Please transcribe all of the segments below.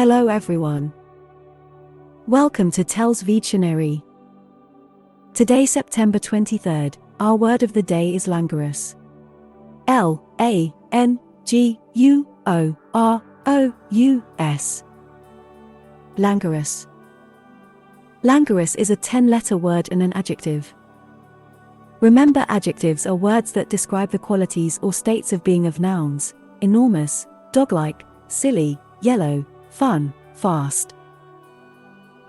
Hello everyone. Welcome to TELLS Videtionary. Today, September 23rd, our word of the day is languorous. Languorous. Languorous. Languorous is a 10-letter word and an adjective. Remember, adjectives are words that describe the qualities or states of being of nouns: enormous, dog-like, silly, yellow, fun, fast.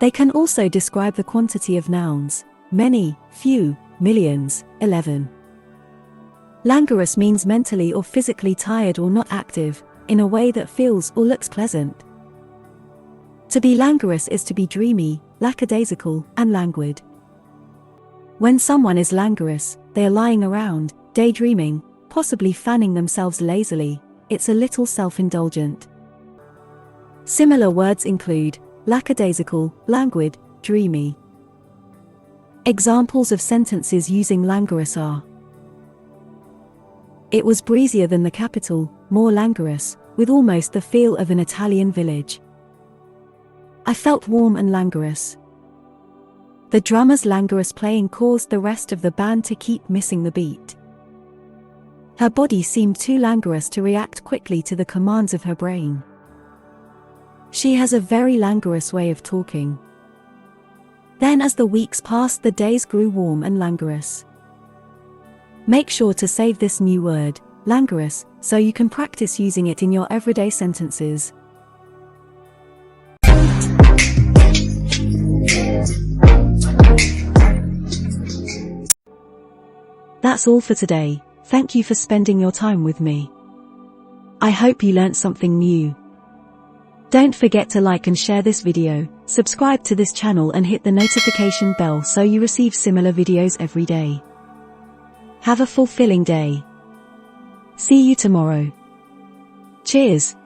They can also describe the quantity of nouns: many, few, millions, 11. Languorous means mentally or physically tired or not active, in a way that feels or looks pleasant. To be languorous is to be dreamy, lackadaisical, and languid. When someone is languorous, they are lying around, daydreaming, possibly fanning themselves lazily. It's a little self-indulgent. Similar words include lackadaisical, languid, dreamy. Examples of sentences using languorous are: it was breezier than the capital, more languorous, with almost the feel of an Italian village. I felt warm and languorous. The drummer's languorous playing caused the rest of the band to keep missing the beat. Her body seemed too languorous to react quickly to the commands of her brain. She has a very languorous way of talking. Then, as the weeks passed, the days grew warm and languorous. Make sure to save this new word, languorous, so you can practice using it in your everyday sentences. That's all for today. Thank you for spending your time with me. I hope you learned something new. Don't forget to like and share this video, subscribe to this channel and hit the notification bell so you receive similar videos every day. Have a fulfilling day. See you tomorrow. Cheers!